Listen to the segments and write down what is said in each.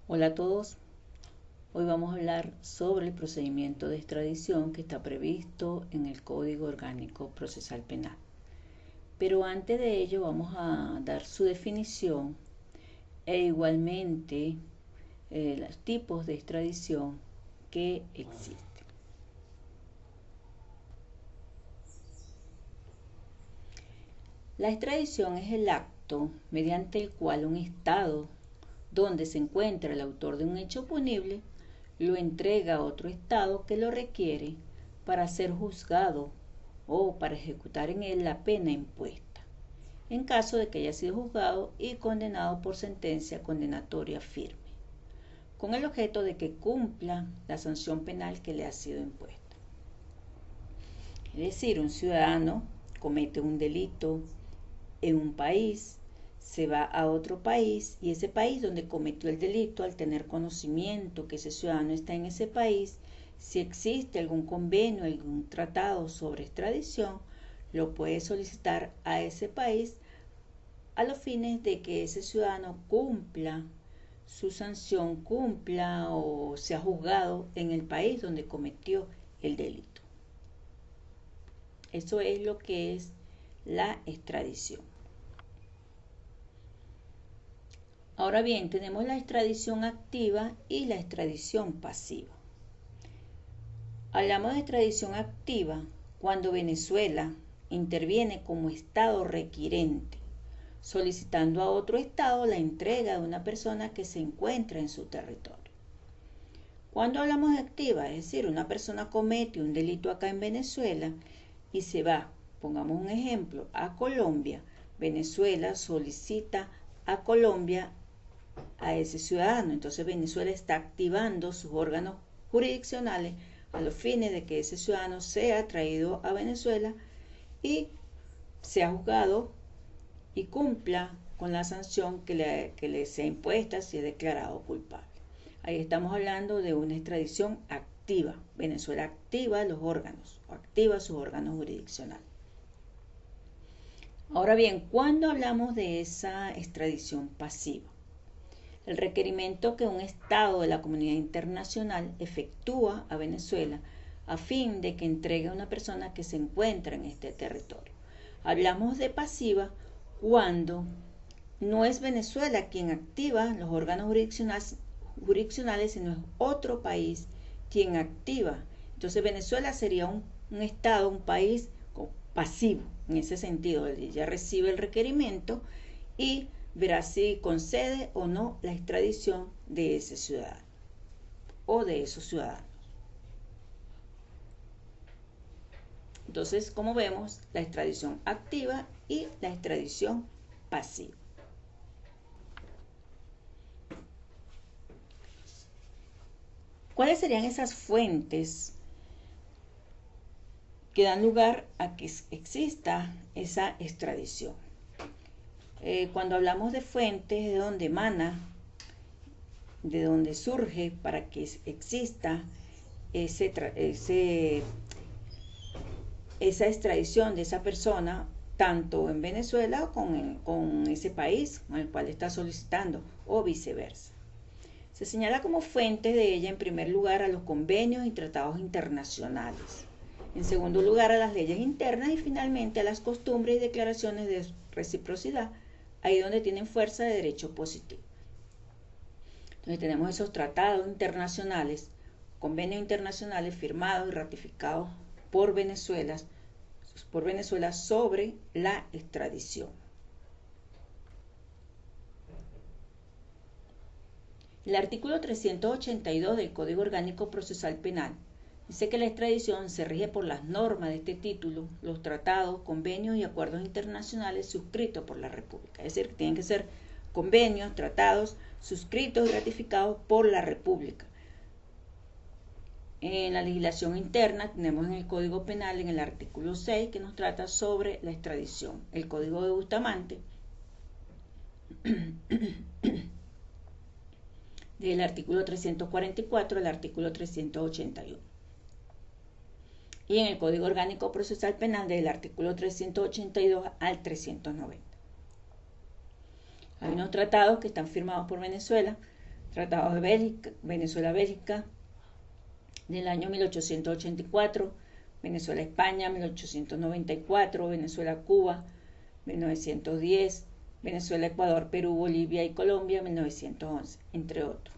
Hola a todos, hoy vamos a hablar sobre el procedimiento de extradición que está previsto en el Código Orgánico Procesal Penal. Pero antes de ello vamos a dar su definición e igualmente los tipos de extradición que existen. La extradición es el acto mediante el cual un Estado donde se encuentra el autor de un hecho punible lo entrega a otro Estado que lo requiere para ser juzgado o para ejecutar en él la pena impuesta, en caso de que haya sido juzgado y condenado por sentencia condenatoria firme, con el objeto de que cumpla la sanción penal que le ha sido impuesta. Es decir, un ciudadano comete un delito en un país, se va a otro país y ese país donde cometió el delito, al tener conocimiento que ese ciudadano está en ese país, si existe algún convenio, algún tratado sobre extradición, lo puede solicitar a ese país a los fines de que ese ciudadano cumpla su sanción, cumpla o sea juzgado en el país donde cometió el delito. Eso es lo que es la extradición. Ahora bien, tenemos la extradición activa y la extradición pasiva. Hablamos de extradición activa cuando Venezuela interviene como Estado requirente, solicitando a otro Estado la entrega de una persona que se encuentra en su territorio. Cuando hablamos de activa, es decir, una persona comete un delito acá en Venezuela y se va, pongamos un ejemplo, a Colombia, Venezuela solicita a Colombia a ese ciudadano. Entonces Venezuela está activando sus órganos jurisdiccionales a los fines de que ese ciudadano sea traído a Venezuela y sea juzgado y cumpla con la sanción que le sea impuesta si es declarado culpable. Ahí estamos hablando de una extradición activa. Venezuela activa los órganos, o activa sus órganos jurisdiccionales. Ahora bien, ¿cuándo hablamos de esa extradición pasiva? El requerimiento que un Estado de la comunidad internacional efectúa a Venezuela a fin de que entregue a una persona que se encuentra en este territorio. Hablamos de pasiva cuando no es Venezuela quien activa los órganos jurisdiccionales, sino es otro país quien activa. Entonces Venezuela sería un Estado, un país pasivo en ese sentido. Ella recibe el requerimiento y verá si concede o no la extradición de ese ciudadano o de esos ciudadanos. Entonces, como vemos, la extradición activa y la extradición pasiva. ¿Cuáles serían esas fuentes que dan lugar a que exista esa extradición? Cuando hablamos de fuentes, de donde emana, de donde surge para que exista esa extradición de esa persona, tanto en Venezuela con ese país con el cual está solicitando, o viceversa. Se señala como fuente de ella, en primer lugar, a los convenios y tratados internacionales, en segundo lugar, a las leyes internas y finalmente a las costumbres y declaraciones de reciprocidad, ahí donde tienen fuerza de derecho positivo. Entonces tenemos esos tratados internacionales, convenios internacionales firmados y ratificados por Venezuela sobre la extradición. El artículo 382 del Código Orgánico Procesal Penal dice que la extradición se rige por las normas de este título, los tratados, convenios y acuerdos internacionales suscritos por la República. Es decir, que tienen que ser convenios, tratados, suscritos y ratificados por la República. En la legislación interna tenemos en el Código Penal, en el artículo 6, que nos trata sobre la extradición. El Código de Bustamante, del artículo 344 al artículo 381. Y en el Código Orgánico Procesal Penal, del artículo 382 al 390. Hay unos tratados que están firmados por Venezuela, Tratado de Bélgica, Venezuela-Bélgica del año 1884, Venezuela-España 1894, Venezuela-Cuba 1910, Venezuela, Ecuador, Perú, Bolivia y Colombia 1911, entre otros.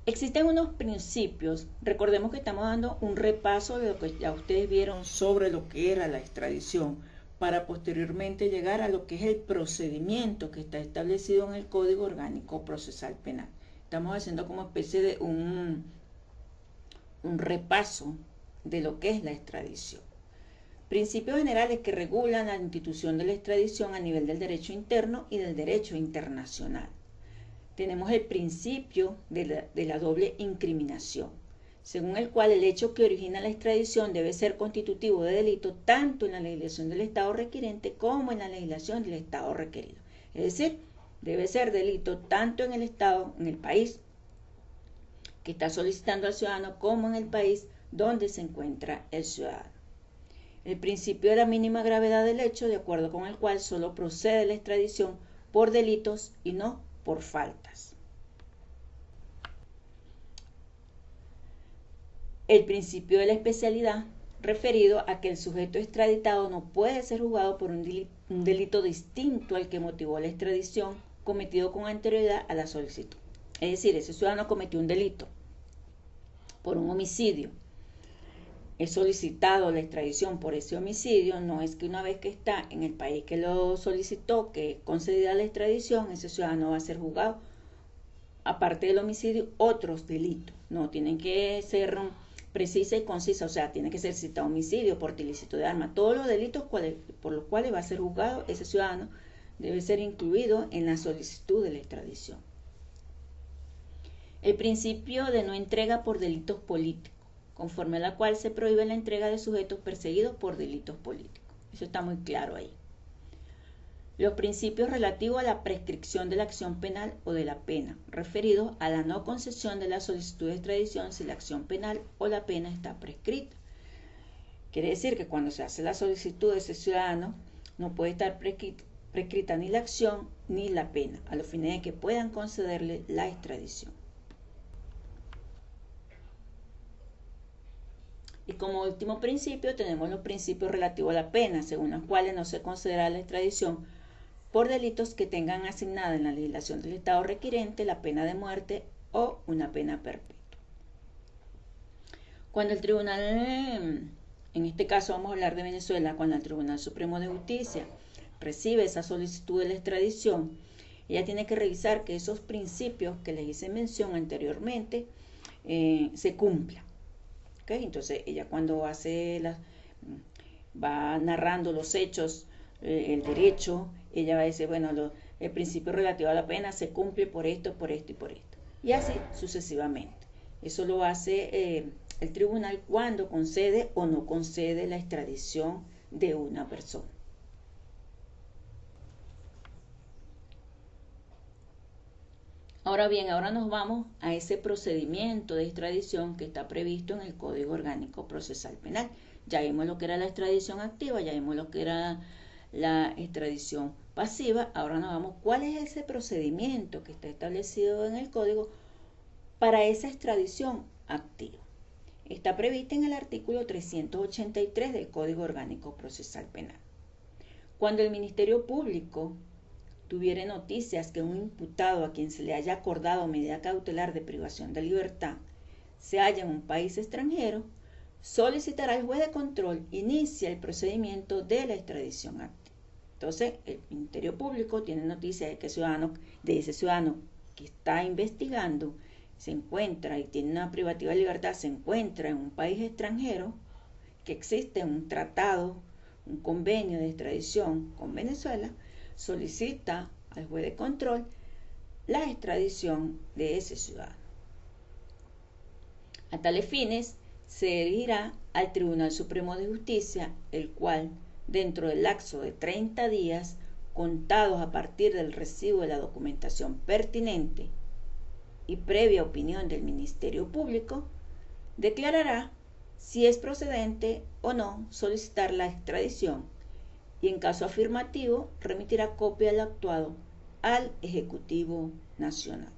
Existen unos principios, recordemos que estamos dando un repaso de lo que ya ustedes vieron sobre lo que era la extradición, para posteriormente llegar a lo que es el procedimiento que está establecido en el Código Orgánico Procesal Penal. Estamos haciendo como especie de un repaso de lo que es la extradición. Principios generales que regulan la institución de la extradición a nivel del derecho interno y del derecho internacional. Tenemos el principio de la doble incriminación, según el cual el hecho que origina la extradición debe ser constitutivo de delito tanto en la legislación del Estado requiriente como en la legislación del Estado requerido. Es decir, debe ser delito tanto en el Estado, en el país que está solicitando al ciudadano, como en el país donde se encuentra el ciudadano. El principio de la mínima gravedad del hecho, de acuerdo con el cual solo procede la extradición por delitos y no por faltas. El principio de la especialidad, referido a que el sujeto extraditado no puede ser juzgado por un delito distinto al que motivó la extradición cometido con anterioridad a la solicitud. Es decir, ese ciudadano cometió un delito por un homicidio. Es solicitado la extradición por ese homicidio, no es que una vez que está en el país que lo solicitó, que es concedida la extradición, ese ciudadano va a ser juzgado, aparte del homicidio, otros delitos. No, tienen que ser precisa y concisa, o sea, tiene que ser citado homicidio, porte ilícito de arma, todos los delitos por los cuales va a ser juzgado ese ciudadano debe ser incluido en la solicitud de la extradición. El principio de no entrega por delitos políticos, conforme a la cual se prohíbe la entrega de sujetos perseguidos por delitos políticos. Eso está muy claro ahí. Los principios relativos a la prescripción de la acción penal o de la pena, referidos a la no concesión de la solicitud de extradición si la acción penal o la pena está prescrita. Quiere decir que cuando se hace la solicitud de ese ciudadano, no puede estar prescrita ni la acción ni la pena, a los fines de que puedan concederle la extradición. Y como último principio tenemos los principios relativos a la pena, según los cuales no se considera la extradición por delitos que tengan asignada en la legislación del Estado requirente la pena de muerte o una pena perpetua. Cuando el tribunal, en este caso vamos a hablar de Venezuela, cuando el Tribunal Supremo de Justicia recibe esa solicitud de la extradición, ella tiene que revisar que esos principios que les hice mención anteriormente se cumplan. ¿Okay? Entonces ella cuando va narrando los hechos, el derecho, ella va a decir, bueno, el principio relativo a la pena se cumple por esto, por esto y por esto. Y así sucesivamente. Eso lo hace el tribunal cuando concede o no concede la extradición de una persona. Ahora bien, ahora nos vamos a ese procedimiento de extradición que está previsto en el Código Orgánico Procesal Penal. Ya vimos lo que era la extradición activa, ya vimos lo que era la extradición pasiva. Ahora nos vamos, ¿cuál es ese procedimiento que está establecido en el Código para esa extradición activa? Está prevista en el artículo 383 del Código Orgánico Procesal Penal. Cuando el Ministerio Público tuviere noticias que un imputado a quien se le haya acordado medida cautelar de privación de libertad se halla en un país extranjero, solicitará al juez de control inicia el procedimiento de la extradición activa. Entonces, el Ministerio Público tiene noticia de que ese ciudadano que está investigando se encuentra y tiene una privativa de libertad, se encuentra en un país extranjero, que existe un tratado, un convenio de extradición con Venezuela, solicita al juez de control la extradición de ese ciudadano. A tales fines, se dirigirá al Tribunal Supremo de Justicia, el cual, dentro del lapso de 30 días, contados a partir del recibo de la documentación pertinente y previa opinión del Ministerio Público, declarará si es procedente o no solicitar la extradición y en caso afirmativo remitirá copia del actuado al Ejecutivo Nacional.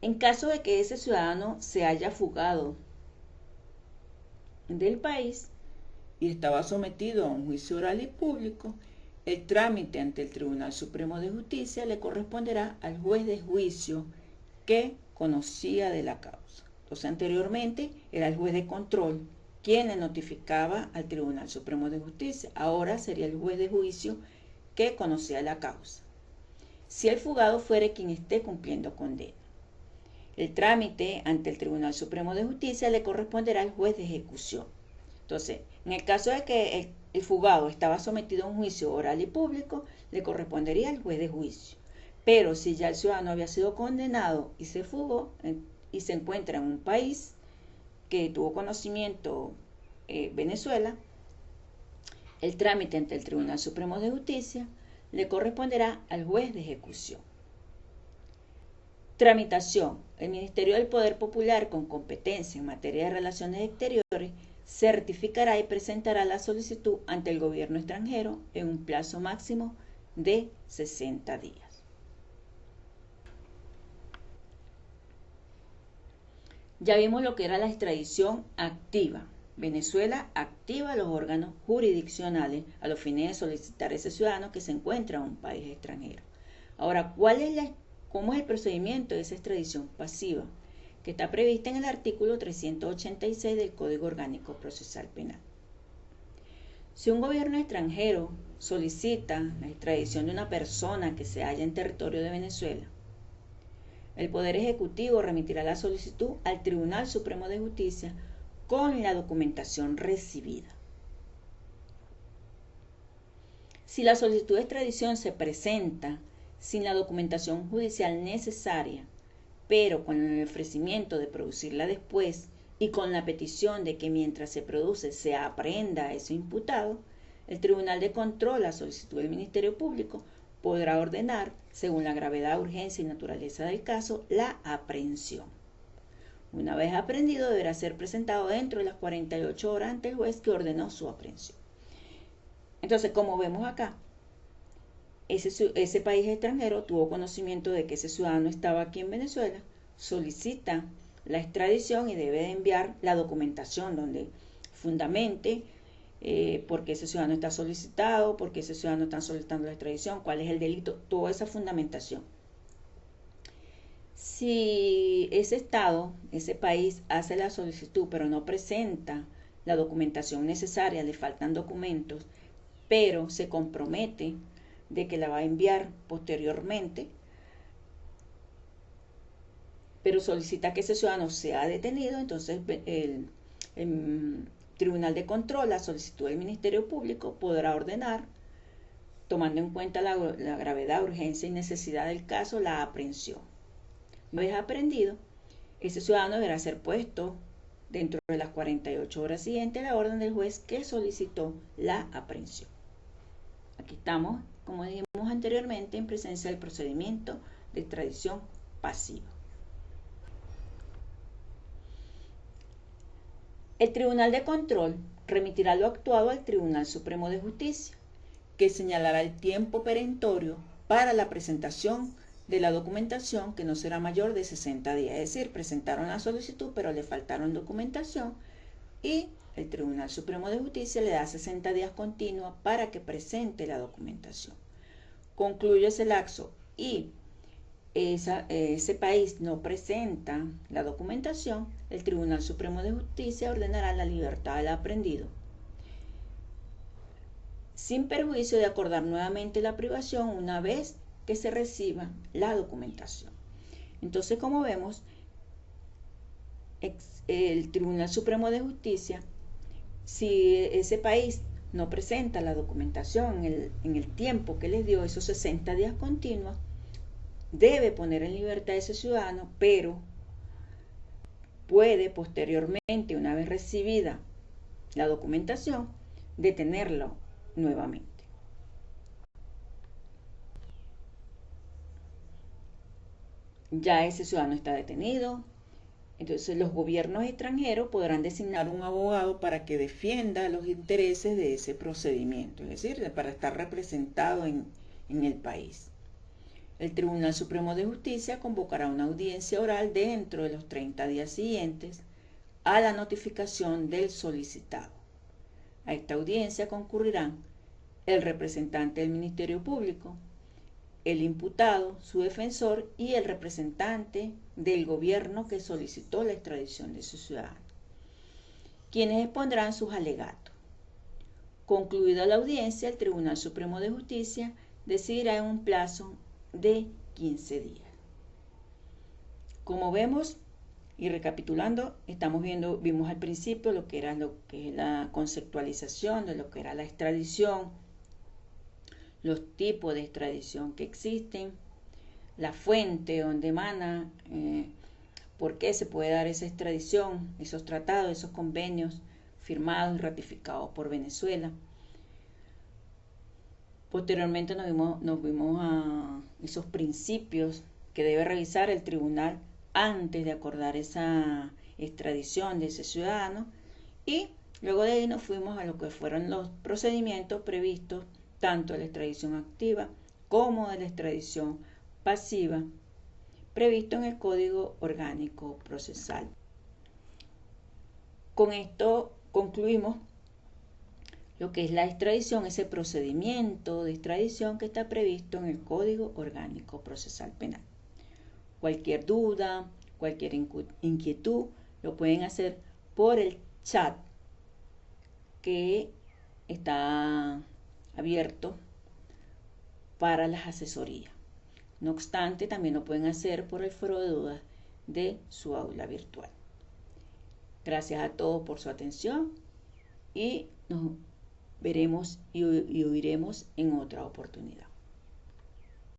En caso de que ese ciudadano se haya fugado del país y estaba sometido a un juicio oral y público, el trámite ante el Tribunal Supremo de Justicia le corresponderá al juez de juicio que conocía de la causa. Entonces, anteriormente era el juez de control quien le notificaba al Tribunal Supremo de Justicia. Ahora sería el juez de juicio que conocía la causa. Si el fugado fuere quien esté cumpliendo condena, el trámite ante el Tribunal Supremo de Justicia le corresponderá al juez de ejecución. Entonces, en el caso de que el fugado estaba sometido a un juicio oral y público, le correspondería al juez de juicio. Pero si ya el ciudadano había sido condenado y se fugó y se encuentra en un país que tuvo conocimiento, Venezuela, el trámite ante el Tribunal Supremo de Justicia le corresponderá al juez de ejecución. Tramitación. El Ministerio del Poder Popular, con competencia en materia de relaciones exteriores, certificará y presentará la solicitud ante el gobierno extranjero en un plazo máximo de 60 días. Ya vimos lo que era la extradición activa. Venezuela activa los órganos jurisdiccionales a los fines de solicitar a ese ciudadano que se encuentra en un país extranjero. Ahora, ¿cómo es el procedimiento de esa extradición pasiva? Que está prevista en el artículo 386 del Código Orgánico Procesal Penal. Si un gobierno extranjero solicita la extradición de una persona que se halla en territorio de Venezuela, el Poder Ejecutivo remitirá la solicitud al Tribunal Supremo de Justicia con la documentación recibida. Si la solicitud de extradición se presenta sin la documentación judicial necesaria, pero con el ofrecimiento de producirla después y con la petición de que mientras se produce se aprehenda a ese imputado, el Tribunal de Control, a solicitud del Ministerio Público, podrá ordenar, según la gravedad, urgencia y naturaleza del caso, la aprehensión. Una vez aprehendido, deberá ser presentado dentro de las 48 horas ante el juez que ordenó su aprehensión. Entonces, como vemos acá, ese país extranjero tuvo conocimiento de que ese ciudadano estaba aquí en Venezuela, solicita la extradición y debe de enviar la documentación donde fundamente por qué ese ciudadano está solicitado, por qué ese ciudadano está solicitando la extradición, cuál es el delito, toda esa fundamentación. Si ese estado, ese país hace la solicitud pero no presenta la documentación necesaria, le faltan documentos, pero se compromete de que la va a enviar posteriormente, pero solicita que ese ciudadano sea detenido, entonces el Tribunal de Control, a solicitud del Ministerio Público, podrá ordenar, tomando en cuenta la gravedad, urgencia y necesidad del caso, la aprehensión. Una vez aprehendido, ese ciudadano deberá ser puesto dentro de las 48 horas siguientes a la orden del juez que solicitó la aprehensión. Aquí estamos, como dijimos anteriormente, en presencia del procedimiento de extradición pasiva. El Tribunal de Control remitirá lo actuado al Tribunal Supremo de Justicia, que señalará el tiempo perentorio para la presentación de la documentación, que no será mayor de 60 días. Es decir, presentaron la solicitud, pero le faltaron documentación y el Tribunal Supremo de Justicia le da 60 días continuos para que presente la documentación. Concluye ese lapso y ese país no presenta la documentación, el Tribunal Supremo de Justicia ordenará la libertad del aprehendido, sin perjuicio de acordar nuevamente la privación una vez que se reciba la documentación. Entonces, como vemos, el Tribunal Supremo de Justicia, si ese país no presenta la documentación en el tiempo que les dio, esos 60 días continuos, debe poner en libertad a ese ciudadano, pero puede posteriormente, una vez recibida la documentación, detenerlo nuevamente. Ya ese ciudadano está detenido, Entonces los gobiernos extranjeros podrán designar un abogado para que defienda los intereses de ese procedimiento, es decir, para estar representado en el país. El Tribunal Supremo de Justicia convocará una audiencia oral dentro de los 30 días siguientes a la notificación del solicitado. A esta audiencia concurrirán el representante del Ministerio Público, el imputado, su defensor y el representante del gobierno que solicitó la extradición de su ciudadano, quienes expondrán sus alegatos. Concluida la audiencia, el Tribunal Supremo de Justicia decidirá en un plazo de 15 días. Como vemos, y recapitulando, vimos al principio lo que es la conceptualización de lo que era la extradición, los tipos de extradición que existen, la fuente donde emana, por qué se puede dar esa extradición, esos tratados, esos convenios firmados y ratificados por Venezuela. Posteriormente nos vimos a esos principios que debe revisar el tribunal antes de acordar esa extradición de ese ciudadano, y luego de ahí nos fuimos a lo que fueron los procedimientos previstos tanto de la extradición activa como de la extradición pasiva previsto en el Código Orgánico Procesal. Con esto concluimos lo que es la extradición, ese procedimiento de extradición que está previsto en el Código Orgánico Procesal Penal. Cualquier duda, cualquier inquietud, lo pueden hacer por el chat que está abierto para las asesorías. No obstante, también lo pueden hacer por el foro de dudas de su aula virtual. Gracias a todos por su atención y nos veremos y oiremos en otra oportunidad.